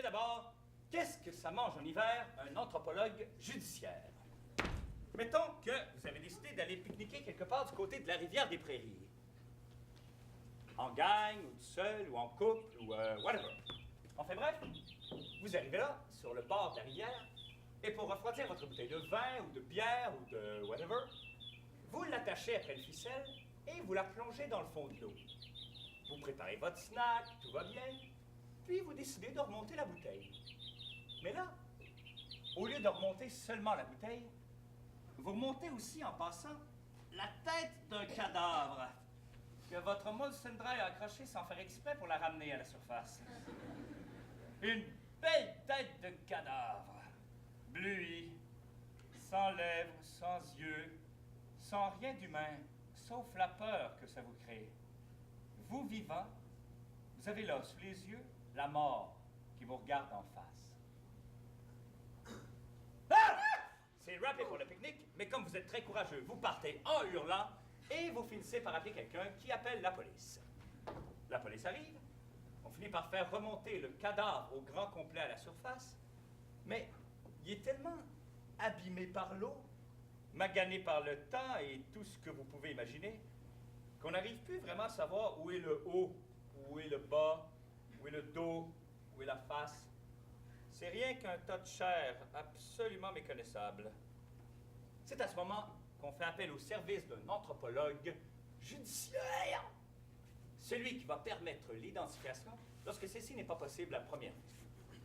d'abord, qu'est-ce que ça mange en hiver un anthropologue judiciaire? Mettons que vous avez décidé d'aller pique-niquer quelque part du côté de la rivière des Prairies. En gang, ou tout seul, ou en couple, ou whatever. Enfin bref, vous arrivez là, sur le bord de la rivière, et pour refroidir votre bouteille de vin, ou de bière, ou de whatever, vous l'attachez après une ficelle et vous la plongez dans le fond de l'eau. Vous préparez votre snack, tout va bien, puis vous décidez de remonter la bouteille. Mais là, au lieu de remonter seulement la bouteille, vous remontez aussi en passant la tête d'un cadavre que votre Molson Dry a accroché sans faire exprès pour la ramener à la surface. Une belle tête de cadavre, bleuie, sans lèvres, sans yeux, sans rien d'humain, sauf la peur que ça vous crée. Vous, vivant, vous avez là, sous les yeux, la mort qui vous regarde en face. Ah! C'est râpé pour le pique-nique, mais comme vous êtes très courageux, vous partez en hurlant et vous finissez par appeler quelqu'un qui appelle la police. La police arrive, on finit par faire remonter le cadavre au grand complet à la surface, mais il est tellement abîmé par l'eau, magané par le temps et tout ce que vous pouvez imaginer, qu'on n'arrive plus vraiment à savoir où est le haut, où est le bas, où est le dos, où est la face. C'est rien qu'un tas de chair absolument méconnaissable. C'est à ce moment qu'on fait appel au service d'un anthropologue judiciaire, celui qui va permettre l'identification lorsque ceci n'est pas possible à première vue.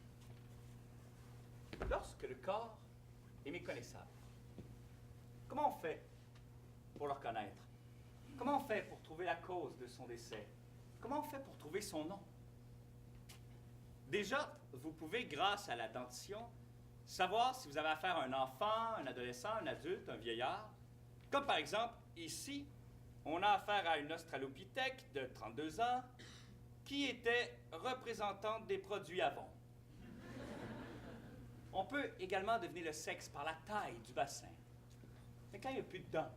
Lorsque le corps est méconnaissable, comment on fait pour le reconnaître? Comment on fait pour trouver la cause de son décès? Comment on fait pour trouver son nom? Déjà, vous pouvez, grâce à la dentition, savoir si vous avez affaire à un enfant, un adolescent, un adulte, un vieillard. Comme par exemple, ici, on a affaire à une australopithèque de 32 ans qui était représentante des produits Avon. On peut également deviner le sexe par la taille du bassin. Mais quand il n'y a plus de dents,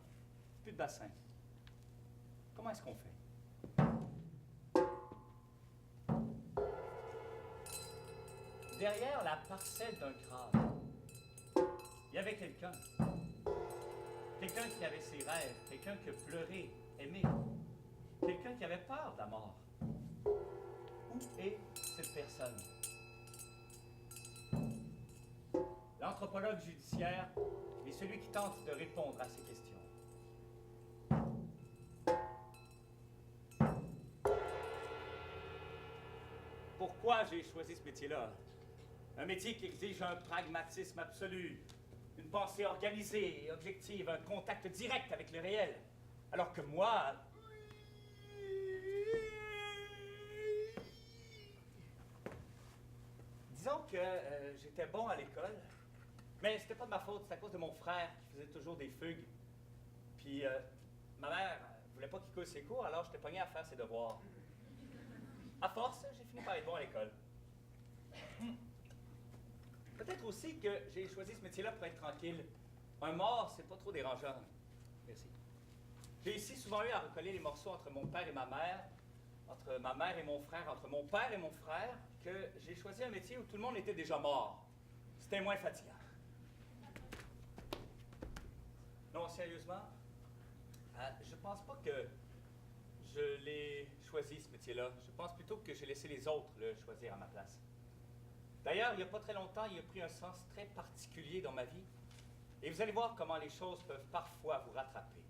plus de bassin, comment est-ce qu'on fait? Derrière la parcelle d'un crâne, il y avait quelqu'un. Quelqu'un qui avait ses rêves, quelqu'un qui a pleuré, aimé, quelqu'un qui avait peur de la mort. Où est cette personne? L'anthropologue judiciaire est celui qui tente de répondre à ces questions. Pourquoi j'ai choisi ce métier-là? Un métier qui exige un pragmatisme absolu, une pensée organisée et objective, un contact direct avec le réel. Alors que moi... Disons que j'étais bon à l'école, mais c'était pas de ma faute, c'est à cause de mon frère qui faisait toujours des fugues. Puis ma mère voulait pas qu'il coule ses cours, alors j'étais pogné à faire ses devoirs. À force, j'ai fini par être bon à l'école. Peut-être aussi que j'ai choisi ce métier-là pour être tranquille. Un mort, c'est pas trop dérangeant. Merci. J'ai ici souvent eu à recoller les morceaux entre mon père et ma mère, entre ma mère et mon frère, entre mon père et mon frère, que j'ai choisi un métier où tout le monde était déjà mort. C'était moins fatigant. Non, sérieusement, je pense pas que je l'ai choisi, ce métier-là. Je pense plutôt que j'ai laissé les autres le choisir à ma place. D'ailleurs, il n'y a pas très longtemps, il a pris un sens très particulier dans ma vie. Et vous allez voir comment les choses peuvent parfois vous rattraper.